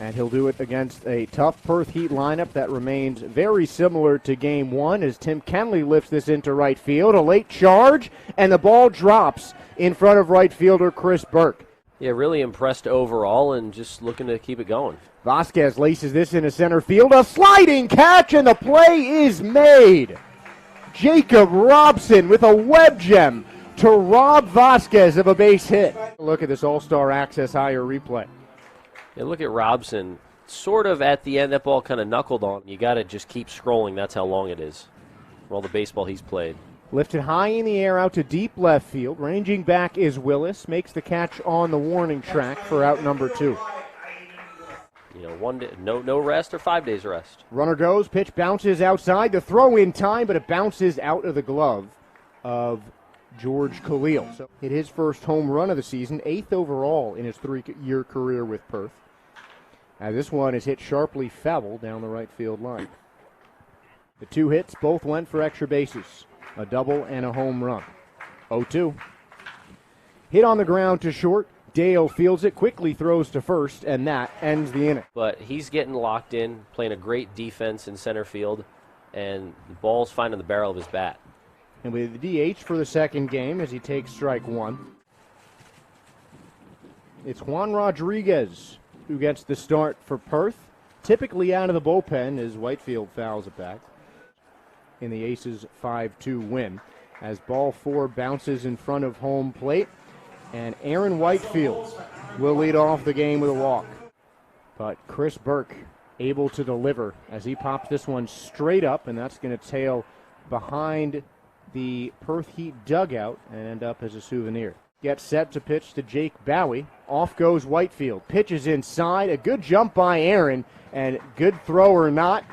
And he'll do it against a tough Perth Heat lineup that remains very similar to Game 1 as Tim Kenley lifts this into right field. A late charge, and the ball drops in front of right fielder Chris Burke. Yeah, really impressed overall and just looking to keep it going. Vasquez laces this into center field. A sliding catch, and the play is made. Jacob Robson with a web gem to rob Vasquez of a base hit. Look at this All-Star Access Higher replay. Yeah, look at Robson. Sort of at the end, that ball kind of knuckled on. You got to just keep scrolling. That's how long it is for all the baseball he's played. Lifted high in the air out to deep left field. Ranging back is Willis. Makes the catch on the warning track for out number 2. You know, 1 day, no rest or 5 days rest. Runner goes, pitch bounces outside. The throw in time, but it bounces out of the glove of George Khalil. So hit his first home run of the season, 8th overall in his 3-year career with Perth. Now this one is hit sharply foul down the right field line. The 2 hits both went for extra bases, a double and a home run. 0-2. Hit on the ground to short. Dale fields it, quickly throws to first, and that ends the inning. But he's getting locked in, playing a great defense in center field, and the ball's finding the barrel of his bat. And with the DH for the second game as he takes strike 1. It's Juan Rodriguez who gets the start for Perth, typically out of the bullpen as Whitefield fouls it back in the Aces 5-2 win. As ball 4 bounces in front of home plate, and Aaron Whitefield will lead off the game with a walk. But Chris Burke able to deliver as he pops this one straight up, and that's going to tail behind the Perth Heat dugout and end up as a souvenir. Gets set to pitch to Jake Bowie. Off goes Whitefield. Pitches inside. A good jump by Aaron, and good throw or not,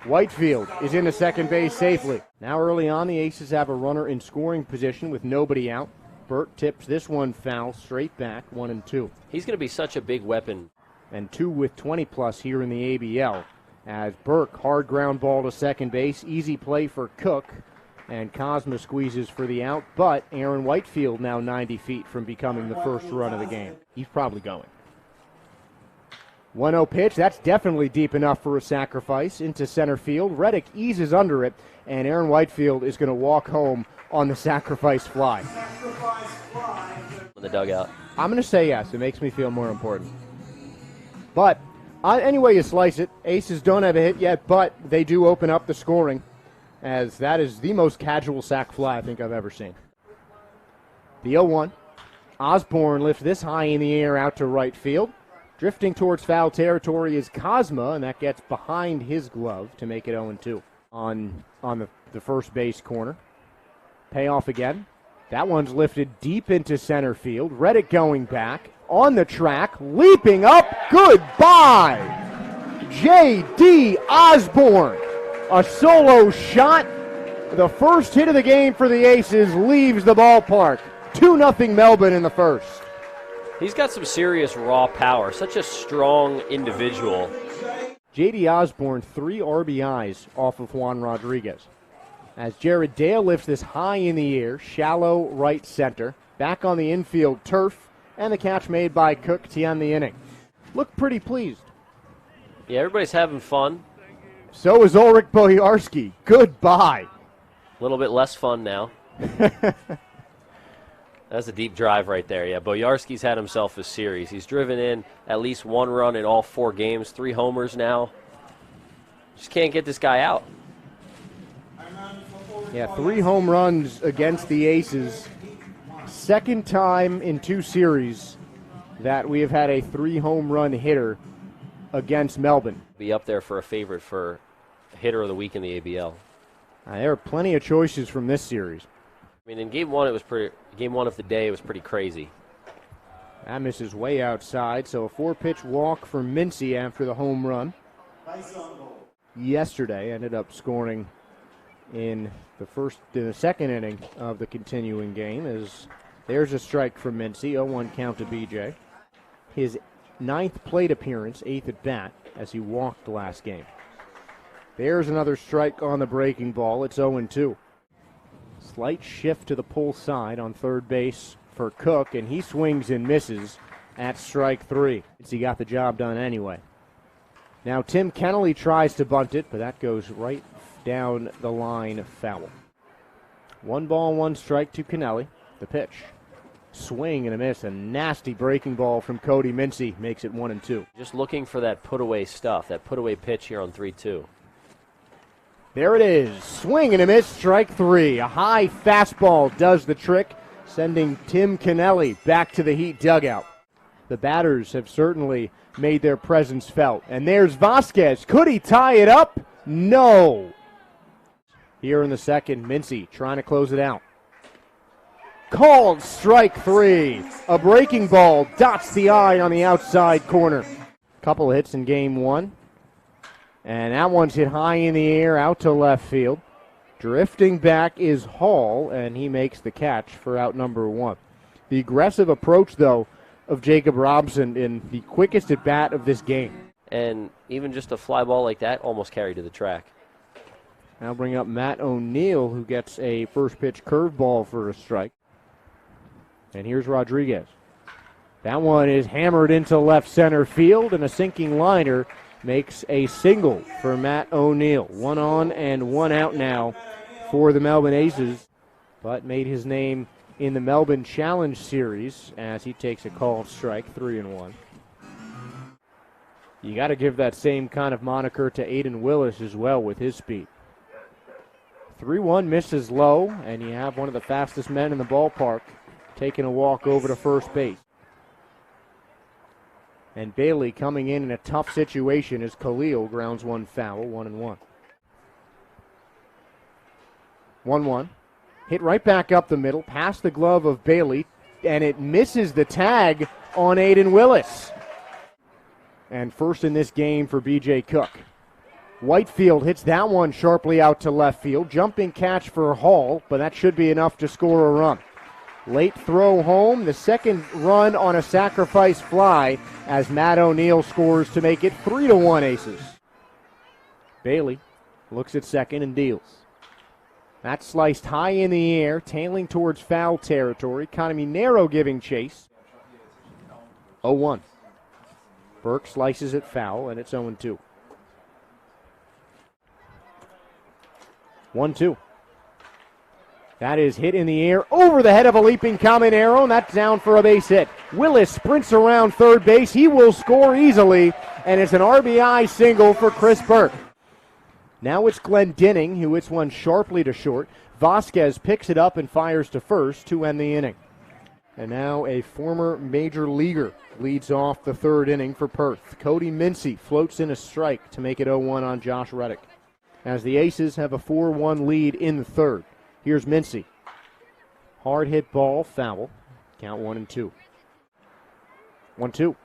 Whitefield is into second base safely. Now early on, the Aces have a runner in scoring position with nobody out. Burke tips this one foul, straight back, 1-2. He's going to be such a big weapon. And 2 with 20-plus here in the ABL. As Burke, hard ground ball to second base, easy play for Cook. And Cosma squeezes for the out, but Aaron Whitefield now 90 feet from becoming the first run of the game. He's probably going. 1-0 pitch, that's definitely deep enough for a sacrifice into center field. Reddick eases under it, and Aaron Whitefield is going to walk home on the sacrifice fly. In the dugout. I'm going to say yes. It makes me feel more important. But any way you slice it, Aces don't have a hit yet, but they do open up the scoring, as that is the most casual sac fly I think I've ever seen. The 0-1. Osborne lifts this high in the air out to right field. Drifting towards foul territory is Cosma, and that gets behind his glove to make it 0-2 on the first base corner. Payoff again. That one's lifted deep into center field. Reddick going back on the track, leaping up. Goodbye, J.D. Osborne. A solo shot. The first hit of the game for the Aces leaves the ballpark. 2-0 Melbourne in the first. He's got some serious raw power. Such a strong individual. J.D. Osborne, 3 RBIs off of Juan Rodriguez. As Jared Dale lifts this high in the air, shallow right center. Back on the infield turf, and the catch made by Cook to end the inning. Look pretty pleased. Yeah, everybody's having fun. So is Ulrich Bojarski. Goodbye. A little bit less fun now. That's a deep drive right there. Yeah, Bojarski's had himself a series. He's driven in at least 1 run in all 4 games, 3 homers now. Just can't get this guy out. Yeah, 3 home runs against the Aces. Second time in 2 series that we have had a 3 home run hitter against Melbourne. Be up there for a favorite for hitter of the week in the ABL. There are plenty of choices from this series. I mean, in game 1, game 1 of the day, it was pretty crazy. That misses way outside, so a 4-pitch walk for Mincy after the home run. Yesterday ended up scoring in the second inning of the continuing game. As there's a strike from Mincy, 0-1 count to BJ. His 9th plate appearance, 8th at bat, as he walked last game. There's another strike on the breaking ball. It's 0-2. Slight shift to the pull side on third base for Cook, and he swings and misses at strike 3. He got the job done anyway. Now Tim Kennelly tries to bunt it, but that goes right down the line, foul. 1 ball, 1 strike to Kennelly. The pitch. Swing and a miss. A nasty breaking ball from Cody Mincy makes it 1-2. Just looking for that put-away stuff, that put-away pitch here on 3-2. There it is. Swing and a miss, strike 3. A high fastball does the trick, sending Tim Kennelly back to the Heat dugout. The batters have certainly made their presence felt. And there's Vasquez. Could he tie it up? No. Here in the second, Mincy trying to close it out. Called strike 3. A breaking ball dots the eye on the outside corner. Couple of hits in game 1. And that one's hit high in the air out to left field. Drifting back is Hall, and he makes the catch for out number 1. The aggressive approach, though, of Jacob Robson in the quickest at bat of this game. And even just a fly ball like that almost carried to the track. Now bring up Matt O'Neill, who gets a first pitch curveball for a strike. And here's Rodriguez. That one is hammered into left center field, and a sinking liner makes a single for Matt O'Neill. 1 on and 1 out now for the Melbourne Aces, but made his name in the Melbourne Challenge Series as he takes a called strike, 3-1. You got to give that same kind of moniker to Aiden Willis as well with his speed. 3-1 misses low, and you have one of the fastest men in the ballpark taking a walk over to first base. And Bailey coming in a tough situation as Khalil grounds one foul, 1-1. 1-1. Hit right back up the middle, past the glove of Bailey, and it misses the tag on Aiden Willis. And first in this game for B.J. Cook. Whitefield hits that one sharply out to left field. Jumping catch for Hall, but that should be enough to score a run. Late throw home, the second run on a sacrifice fly as Matt O'Neill scores to make it 3-1 Aces. Bailey looks at second and deals. That's sliced high in the air, tailing towards foul territory. Caminero giving chase. 0-1. Burke slices it foul, and it's 0-2. 1-2. That is hit in the air over the head of a leaping Caminero, and that's down for a base hit. Willis sprints around third base. He will score easily, and it's an RBI single for Chris Burke. Now it's Glendening, who hits one sharply to short. Vasquez picks it up and fires to first to end the inning. And now a former major leaguer leads off the third inning for Perth. Cody Mincy floats in a strike to make it 0-1 on Josh Reddick. As the Aces have a 4-1 lead in the third. Here's Mincy. Hard hit ball, foul. Count 1-2. 1-2.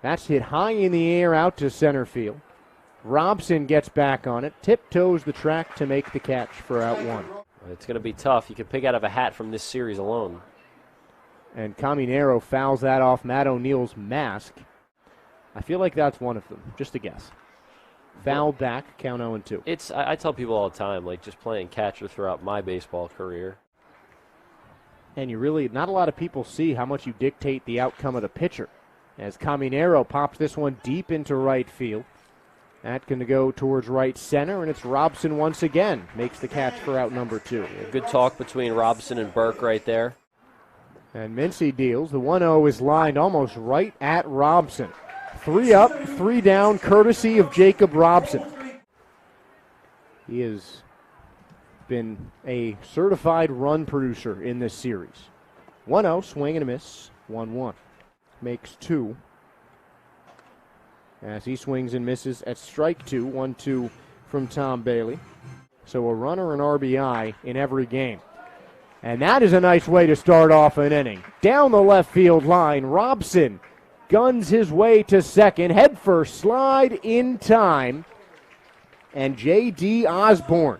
That's hit high in the air out to center field. Robson gets back on it, tiptoes the track to make the catch for out 1. It's going to be tough. You could pick out of a hat from this series alone. And Caminero fouls that off Matt O'Neill's mask. I feel like that's one of them. Just a guess. Foul back, count 0-2. I tell people all the time, like just playing catcher throughout my baseball career. And you really, not a lot of people see how much you dictate the outcome of the pitcher. As Caminero pops this one deep into right field. That's going to go towards right center, and it's Robson once again. Makes the catch for out number 2. Good talk between Robson and Burke right there. And Mincy deals. The 1-0 is lined almost right at Robson. 3 up, 3 down, courtesy of Jacob Robson. He has been a certified run producer in this series. 1-0, swing and a miss, 1-1. Makes 2. As he swings and misses at strike 2, 1-2 from Tom Bailey. So a runner and RBI in every game. And that is a nice way to start off an inning. Down the left field line, Robson guns his way to second. Head first, slide in time. And J.D. Osborne,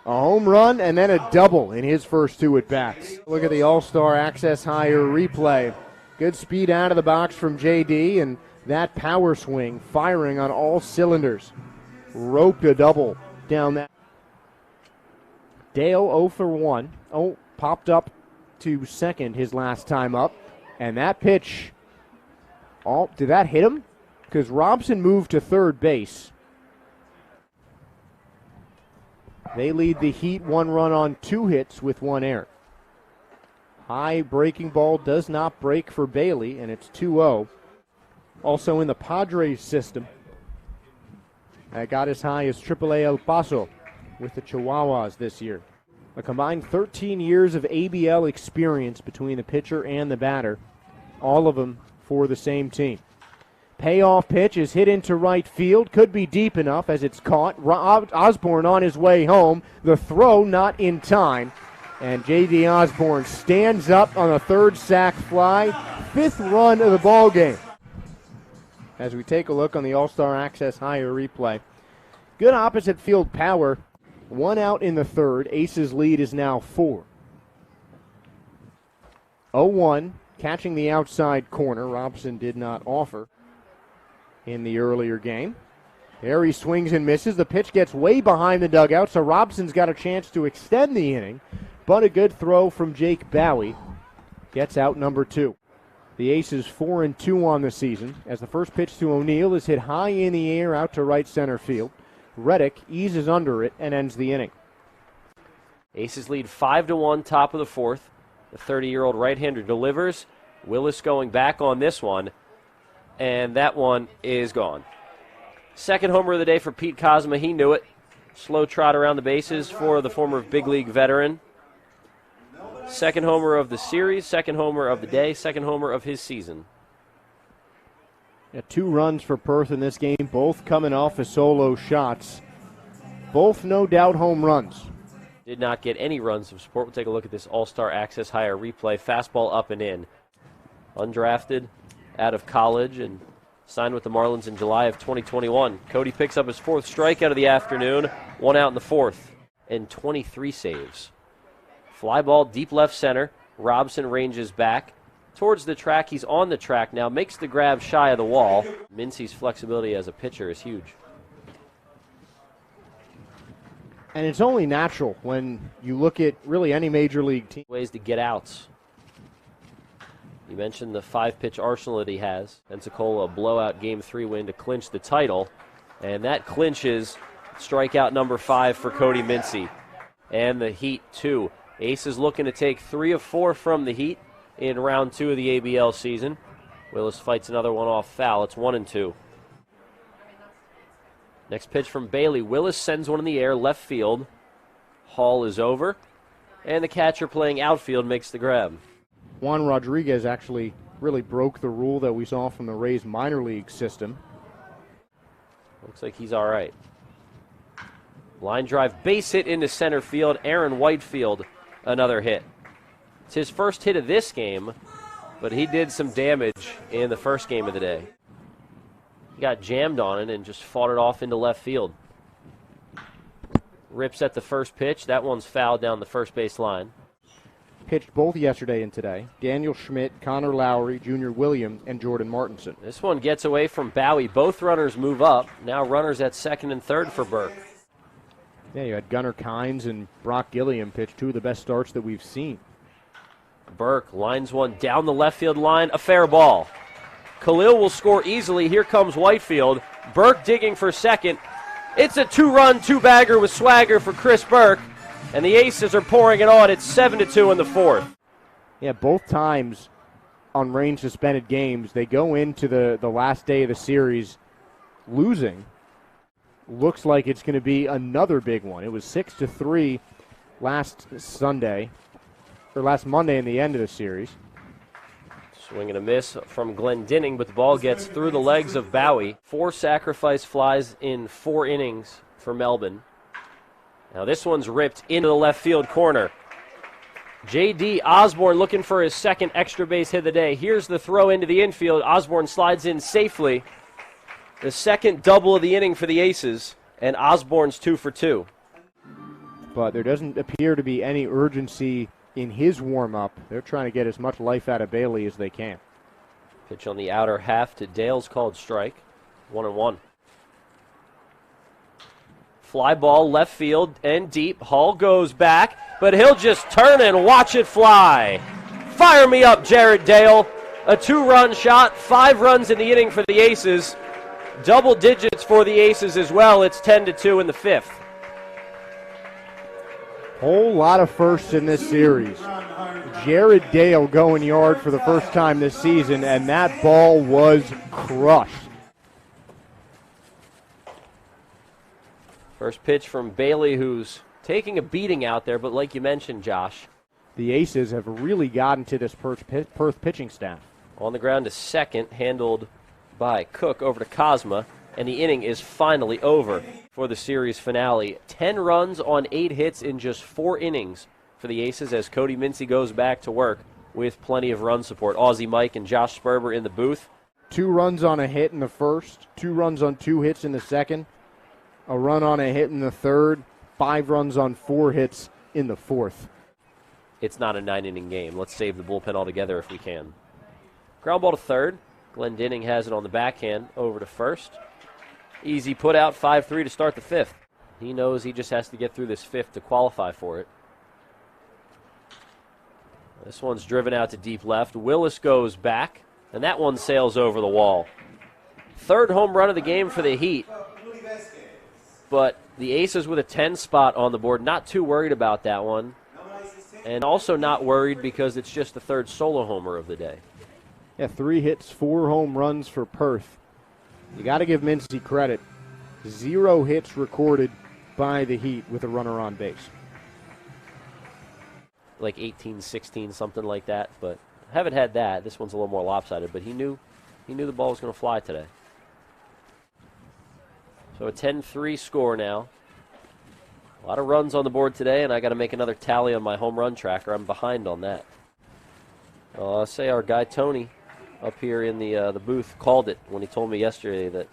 a home run and then a double in his first 2 at-bats. Look at the All-Star Access Higher replay. Good speed out of the box from J.D. and that power swing firing on all cylinders. Roped a double down that. Dale 0 for 1. Oh, popped up to second his last time up. And that pitch, did that hit him? because Robson moved to third base. They lead the Heat 1 run on 2 hits with 1 error. High breaking ball does not break for Bailey, and it's 2-0. Also in the Padres system, that got as high as AAA El Paso with the Chihuahuas this year. A combined 13 years of ABL experience between the pitcher and the batter, all of them for the same team. Payoff pitch is hit into right field, could be deep enough as it's caught. Osborne on his way home, the throw not in time, and J.D. Osborne stands up on a third sac fly, 5th run of the ball game. As we take a look on the All-Star Access Higher replay, good opposite field power. 1 out in the third. Aces lead is now 4. 0-1, catching the outside corner. Robson did not offer in the earlier game. There he swings and misses. The pitch gets way behind the dugout, so Robson's got a chance to extend the inning. But a good throw from Jake Bowie gets out number 2. The Aces 4-2 on the season, as the first pitch to O'Neill is hit high in the air out to right center field. Reddick eases under it and ends the inning. Aces lead 5-1, top of the 4th. The 30-year-old right-hander delivers. Willis going back on this one, and that one is gone. Second homer of the day for Pete Kozma. He knew it. Slow trot around the bases for the former big league veteran. Second homer of the series, second homer of the day, second homer of his season. 2 runs for Perth in this game, both coming off of solo shots. Both no doubt home runs. Did not get any runs of support. We'll take a look at this All-Star Access Higher replay. Fastball up and in. Undrafted, out of college, and signed with the Marlins in July of 2021. Cody picks up his 4th strikeout of the afternoon, 1 out in the 4th, and 23 saves. Fly ball deep left center. Robson ranges back towards the track. He's on the track now, makes the grab shy of the wall. Mincy's flexibility as a pitcher is huge. And it's only natural when you look at really any major league team. Ways to get outs. You mentioned the 5-pitch arsenal that he has. Pensacola, a blowout Game 3 win to clinch the title. And that clinches strikeout number 5 for Cody Mincy. And the Heat, too. Aces looking to take 3 of 4 from the Heat in round 2 of the ABL season. Willis fights another one off foul. It's 1-2. Next pitch from Bailey. Willis sends one in the air, left field. Hall is over. And the catcher playing outfield makes the grab. Juan Rodriguez actually really broke the rule that we saw from the Rays minor league system. Looks like he's all right. Line drive, base hit into center field. Aaron Whitefield, another hit. It's his first hit of this game, but he did some damage in the first game of the day. He got jammed on it and just fought it off into left field. Rips at the first pitch. That one's fouled down the first base line. Pitched both yesterday and today. Daniel Schmidt, Connor Lowry, Junior William, and Jordan Martinson. This one gets away from Bowie. Both runners move up. Now runners at second and third for Burke. Yeah, you had Gunnar Kynes and Brock Gilliam pitch 2 of the best starts that we've seen. Burke lines one down the left field line. A fair ball. Khalil will score easily. Here comes Whitefield. Burke digging for second. It's a 2-run, 2-bagger with swagger for Chris Burke. And the Aces are pouring it on. It's 7-2 in the 4th. Yeah, both times on rain suspended games, they go into the last day of the series losing. Looks like it's going to be another big one. It was 6-3 last Monday in the end of the series. Swing and a miss from Glendenning, but the ball gets through the legs of Bowie. 4 sacrifice flies in 4 innings for Melbourne. Now this one's ripped into the left field corner. J.D. Osborne looking for his second extra base hit of the day. Here's the throw into the infield. Osborne slides in safely. The second double of the inning for the Aces, and Osborne's 2 for 2. But there doesn't appear to be any urgency in his warm-up. They're trying to get as much life out of Bailey as they can. Pitch on the outer half to Dale's called strike. 1-1. Fly ball left field and deep. Hall goes back, but he'll just turn and watch it fly. Fire me up, Jared Dale. A 2-run shot, 5 runs in the inning for the Aces. Double digits for the Aces as well. It's 10-2 in the fifth. Whole lot of firsts in this series. Jared Dale going yard for the first time this season, and that ball was crushed. First pitch from Bailey, who's taking a beating out there, but like you mentioned, Josh, the Aces have really gotten to this Perth pitching staff. On the ground to second, handled by Cook over to Cosma, and the inning is finally over for the series finale. 10 runs on 8 hits in just 4 innings for the Aces as Cody Mincy goes back to work with plenty of run support. Aussie Mike and Josh Sperber in the booth. 2 runs on a hit in the first, 2 runs on 2 hits in the second, a run on a hit in the third, 5 runs on 4 hits in the fourth. It's not a 9-inning game. Let's save the bullpen altogether if we can. Ground ball to third. Glendinning has it on the backhand over to first. Easy put out, 5-3 to start the fifth. He knows he just has to get through this fifth to qualify for it. This one's driven out to deep left. Willis goes back, and that one sails over the wall. Third home run of the game for the Heat. But the Aces with a 10 spot on the board, not too worried about that one. And also not worried because it's just the third solo homer of the day. Yeah, 3 hits, 4 home runs for Perth. You got to give Mincy credit. 0 hits recorded by the Heat with a runner on base. Like 18, 16, something like that. But haven't had that. This one's a little more lopsided. But he knew the ball was going to fly today. So a 10-3 score now. A lot of runs on the board today, and I got to make another tally on my home run tracker. I'm behind on that. I'll say our guy Tony up here in the booth called it when he told me yesterday that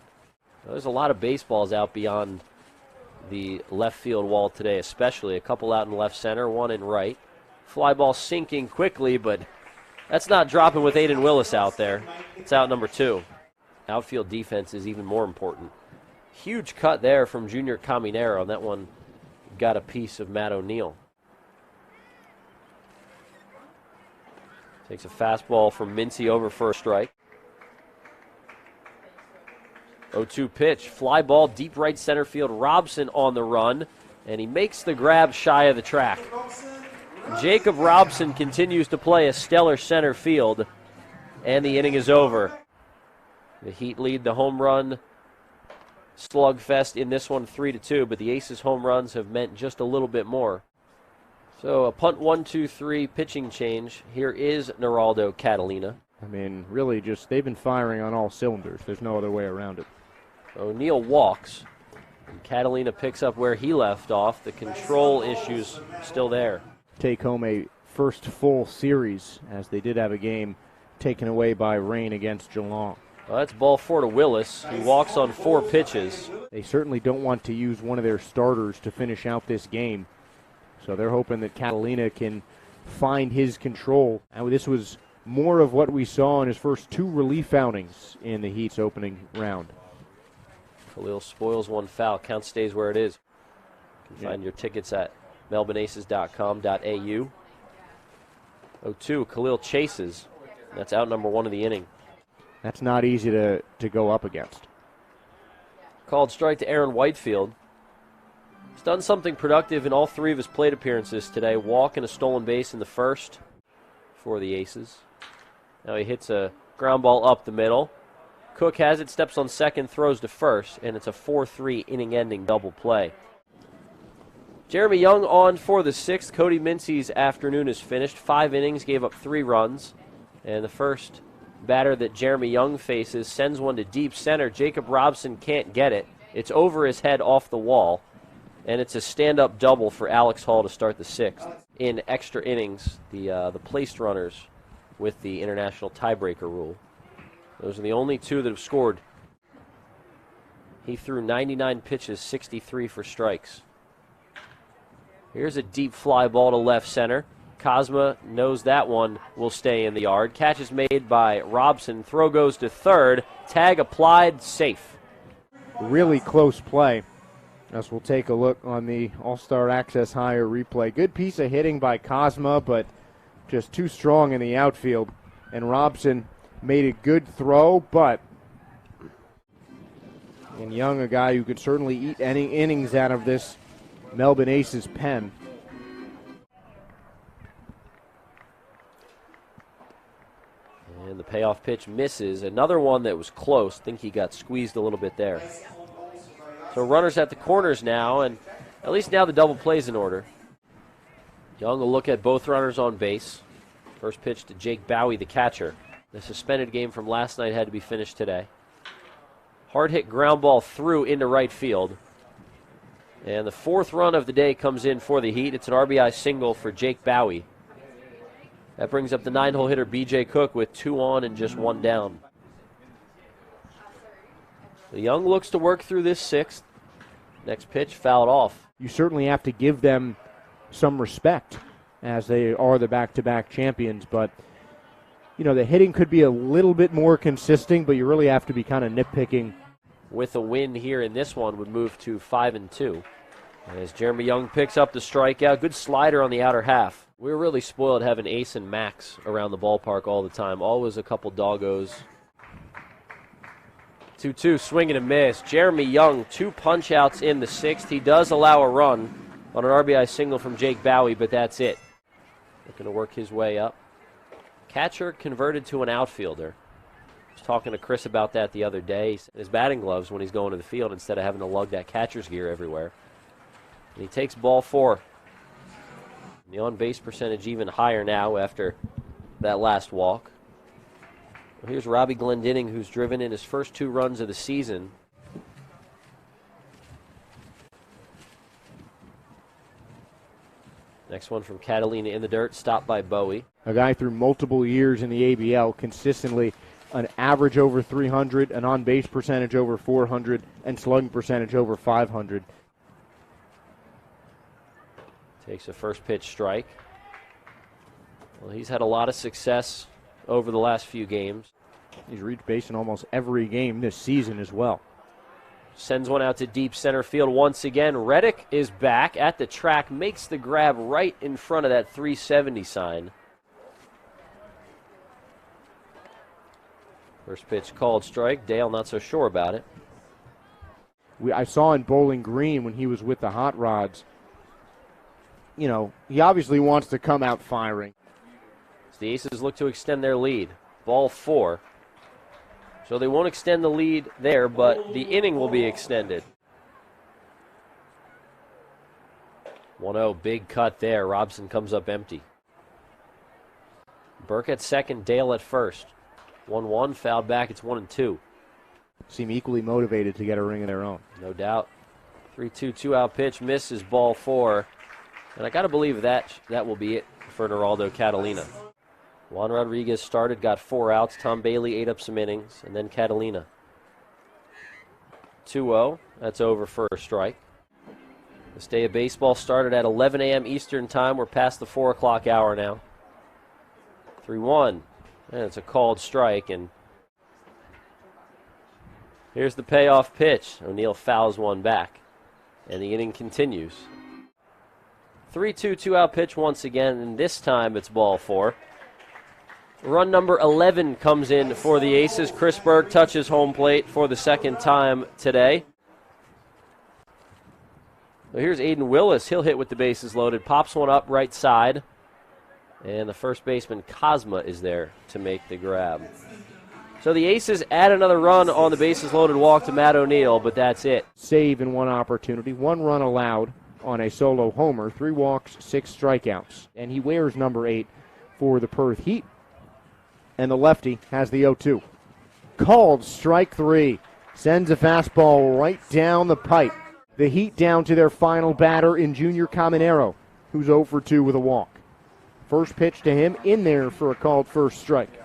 there's a lot of baseballs out beyond the left field wall today, especially a couple out in left center, one in right. Fly ball sinking quickly, but that's not dropping with Aiden Willis out there. It's out number 2. Outfield defense is even more important. Huge cut there from Junior Caminero, and that one got a piece of Matt O'Neill. Takes a fastball from Mincy over for a strike. 0-2 pitch, fly ball, deep right center field. Robson on the run, and he makes the grab shy of the track. Jacob Robson continues to play a stellar center field, and the inning is over. The Heat lead the home run slugfest in this one 3-2, but the Aces home runs have meant just a little bit more. So a punt 1-2-3 pitching change. Here is Geraldo Catalina. I mean, really just they've been firing on all cylinders. There's no other way around it. O'Neill walks, and Catalina picks up where he left off. The control issues still there. Take home a first full series, as they did have a game taken away by rain against Geelong. Well, that's ball 4 to Willis. He walks on 4 pitches. They certainly don't want to use one of their starters to finish out this game. So they're hoping that Catalina can find his control. And this was more of what we saw in his first 2 relief outings in the Heat's opening round. Khalil spoils one foul. Count stays where it is. You can find your tickets at melbourneaces.com.au. 0-2, Khalil chases. That's out number 1 of the inning. That's not easy to go up against. Called strike to Aaron Whitefield. He's done something productive in all 3 of his plate appearances today. Walk and a stolen base in the first for the Aces. Now he hits a ground ball up the middle. Cook has it, steps on second, throws to first, and it's a 4-3 inning-ending double play. Jeremy Young on for the 6th. Cody Mincy's afternoon is finished. 5 innings, gave up 3 runs. And the first batter that Jeremy Young faces sends one to deep center. Jacob Robson can't get it. It's over his head off the wall. And it's a stand-up double for Alex Hall to start the 6th. In extra innings, the placed runners with the international tiebreaker rule. Those are the only 2 that have scored. He threw 99 pitches, 63 for strikes. Here's a deep fly ball to left center. Cosma knows that one will stay in the yard. Catch is made by Robson. Throw goes to third. Tag applied, safe. Really close play. As we'll take a look on the All-Star Access Higher replay. Good piece of hitting by Cosma, but just too strong in the outfield. And Robson made a good throw, but And Young, a guy who could certainly eat any innings out of this Melbourne Aces pen. And the payoff pitch misses. Another one that was close. I think he got squeezed a little bit there. So runners at the corners now, and at least now the double play's in order. Young will look at both runners on base. First pitch to Jake Bowie, the catcher. The suspended game from last night had to be finished today. Hard hit ground ball through into right field. And the fourth run of the day comes in for the Heat. It's an RBI single for Jake Bowie. That brings up the 9-hole hitter B.J. Cook with 2 on and just 1 down. The Young looks to work through this 6th. Next pitch fouled off. You certainly have to give them some respect as they are the back-to-back champions, but you know, the hitting could be a little bit more consistent, but you really have to be kind of nitpicking. With a win here in this one would move to 5-2. As Jeremy Young picks up the strikeout, good slider on the outer half. We're really spoiled having Ace and Max around the ballpark all the time. Always a couple doggos. 2-2, swing and a miss. Jeremy Young, 2 punch-outs in the 6th. He does allow a run on an RBI single from Jake Bowie, but that's it. Looking to work his way up. Catcher converted to an outfielder. I was talking to Chris about that the other day. His batting gloves when he's going to the field instead of having to lug that catcher's gear everywhere. And he takes ball 4. The on-base percentage even higher now after that last walk. Well, here's Robbie Glendinning, who's driven in his first 2 runs of the season. Next one from Catalina in the dirt, stopped by Bowie. A guy through multiple years in the ABL, consistently an average over 300, an on-base percentage over 400, and slugging percentage over 500. Takes a first pitch strike. Well, he's had a lot of success over the last few games. He's reached base in almost every game this season as well. Sends one out to deep center field once again. Reddick is back at the track, makes the grab right in front of that 370 sign. First pitch called strike. Dale not so sure about it. I saw in Bowling Green when he was with the Hot Rods, you know, he obviously wants to come out firing. So the Aces look to extend their lead. Ball 4. So they won't extend the lead there, but the inning will be extended. 1-0, big cut there. Robson comes up empty. Burke at second, Dale at first. 1-1, fouled back, it's 1-2. Seem equally motivated to get a ring of their own. No doubt. 3-2, 2-out pitch, misses ball 4. And I got to believe that will be it for Geraldo Catalina. Juan Rodriguez started, got 4 outs. Tom Bailey ate up some innings, and then Catalina. 2-0, that's over for a strike. This day of baseball started at 11 a.m. Eastern time. We're past the 4 o'clock hour now. 3-1, and it's a called strike, and here's the payoff pitch. O'Neill fouls one back, and the inning continues. 3-2, 2-out pitch once again, and this time it's ball 4. Run number 11 comes in for the Aces. Chris Berg touches home plate for the second time today. So here's Aiden Willis. He'll hit with the bases loaded. Pops one up right side. And the first baseman, Cosma, is there to make the grab. So the Aces add another run on the bases loaded walk to Matt O'Neill, but that's it. Save in 1 opportunity. 1 run allowed on a solo homer. 3 walks, 6 strikeouts. And he wears number 8 for the Perth Heat. And the lefty has the 0-2. Called strike 3. Sends a fastball right down the pipe. The Heat down to their final batter in Junior Caminero, who's 0 for 2 with a walk. First pitch to him in there for a called first strike.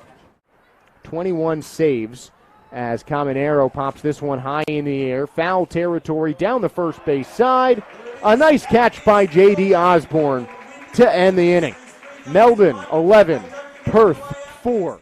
21 saves as Caminero pops this one high in the air. Foul territory down the first base side. A nice catch by J.D. Osborne to end the inning. Melbourne 11, Perth 4.